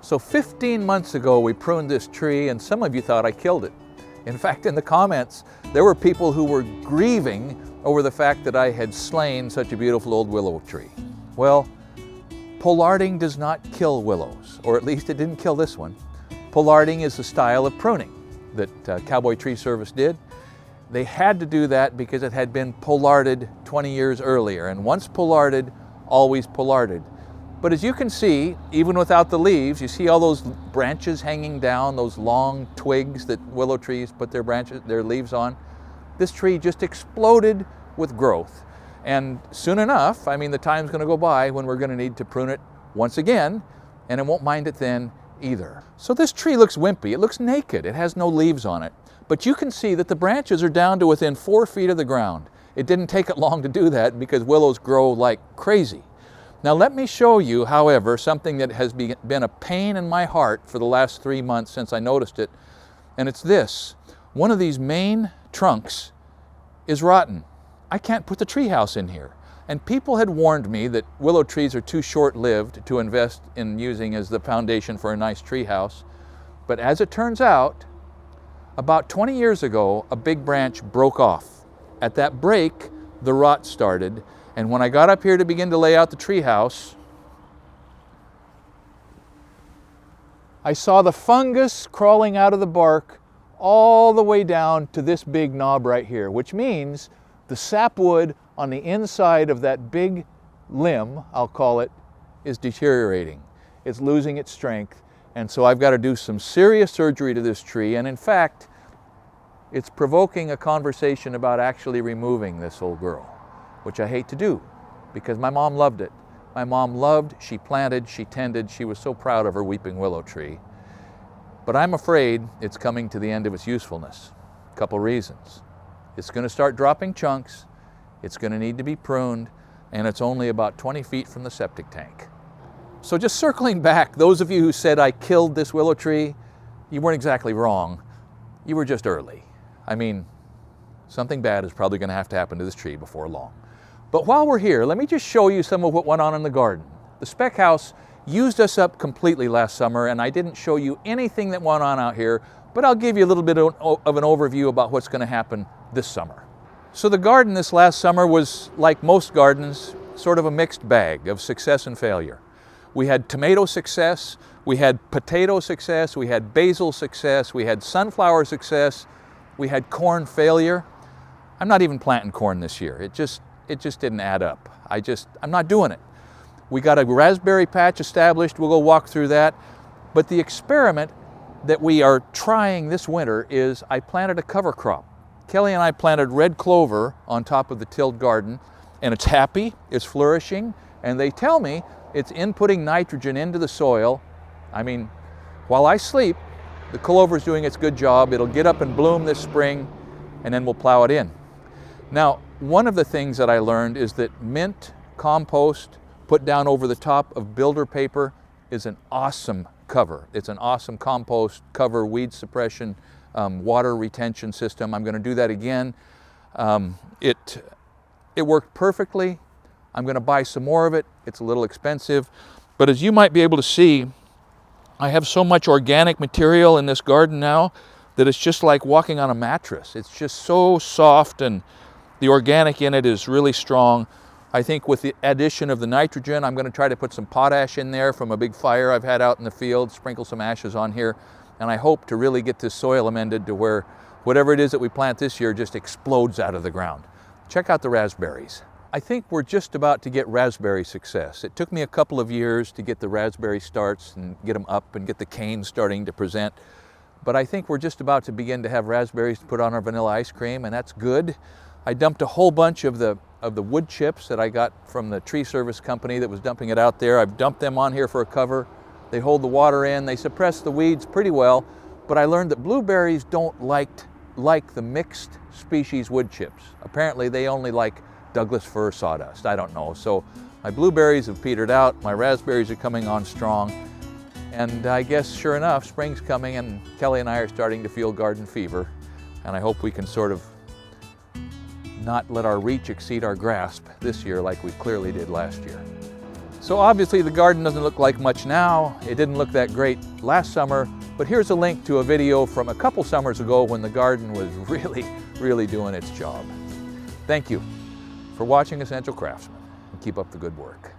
So 15 months ago we pruned this tree and some of you thought I killed it. In fact, in the comments, there were people who were grieving over the fact that I had slain such a beautiful old willow tree. Well, pollarding does not kill willows, or at least it didn't kill this one. Pollarding is a style of pruning that Cowboy Tree Service did. They had to do that because it had been pollarded 20 years earlier, and once pollarded, always pollarded. But as you can see, even without the leaves, you see all those branches hanging down, those long twigs that willow trees put their leaves on. This tree just exploded with growth. And soon enough, I mean, the time's going to go by when we're going to need to prune it once again, and it won't mind it then either. So this tree looks wimpy. It looks naked. It has no leaves on it. But you can see that the branches are down to within 4 feet of the ground. It didn't take it long to do that because willows grow like crazy. Now let me show you, however, something that has been a pain in my heart for the last 3 months since I noticed it, and it's this. One of these main trunks is rotten. I can't put the treehouse in here. And people had warned me that willow trees are too short-lived to invest in using as the foundation for a nice treehouse. But as it turns out, about 20 years ago, a big branch broke off. At that break, the rot started. And when I got up here to begin to lay out the treehouse, I saw the fungus crawling out of the bark all the way down to this big knob right here, which means the sapwood on the inside of that big limb, I'll call it, is deteriorating. It's losing its strength. And so I've got to do some serious surgery to this tree. And in fact, it's provoking a conversation about actually removing this old girl, which I hate to do because my mom loved it. My mom loved, she planted, she tended, she was so proud of her weeping willow tree. But I'm afraid it's coming to the end of its usefulness. A couple reasons. It's going to start dropping chunks, it's going to need to be pruned, and it's only about 20 feet from the septic tank. So just circling back, those of you who said I killed this willow tree, you weren't exactly wrong. You were just early. I mean, something bad is probably going to happen to this tree before long. But while we're here, let me just show you some of what went on in the garden. The spec house used us up completely last summer, and I didn't show you anything that went on out here, but I'll give you a little bit of an overview about what's going to happen this summer. So the garden this last summer was, like most gardens, sort of a mixed bag of success and failure. We had tomato success, we had potato success, we had basil success, we had sunflower success, we had corn failure. I'm not even planting corn this year. It just didn't add up. I'm not doing it. We got a raspberry patch established. We'll go walk through that. But the experiment that we are trying this winter is I planted a cover crop. Kelly and I planted red clover on top of the tilled garden, and it's happy, it's flourishing, and they tell me it's inputting nitrogen into the soil. I mean, while I sleep, the clover is doing its good job. It'll get up and bloom this spring, and then we'll plow it in. Now, one of the things that I learned is that mint compost put down over the top of builder paper is an awesome cover. It's an awesome compost cover, weed suppression, water retention system. I'm going to do that again. It worked perfectly. I'm going to buy some more of it. It's a little expensive, but as you might be able to see, I have so much organic material in this garden now that it's just like walking on a mattress. It's just so soft, and the organic in it is really strong. I think with the addition of the nitrogen, I'm going to try to put some potash in there from a big fire I've had out in the field, sprinkle some ashes on here, and I hope to really get this soil amended to where whatever it is that we plant this year just explodes out of the ground. Check out the raspberries. I think we're just about to get raspberry success. It took me a couple of years to get the raspberry starts and get them up and get the canes starting to present, but I think we're just about to begin to have raspberries to put on our vanilla ice cream, and that's good. I dumped a whole bunch of the wood chips that I got from the tree service company that was dumping it out there. I've dumped them on here for a cover. They hold the water in, they suppress the weeds pretty well, but I learned that blueberries don't like the mixed species wood chips. Apparently they only like Douglas fir sawdust, I don't know. So my blueberries have petered out, my raspberries are coming on strong, and I guess sure enough, spring's coming and Kelly and I are starting to feel garden fever, and I hope we can sort of not let our reach exceed our grasp this year like we clearly did last year. So obviously the garden doesn't look like much now. It didn't look that great last summer, but here's a link to a video from a couple summers ago when the garden was really doing its job. Thank you for watching Essential Craftsman, and keep up the good work.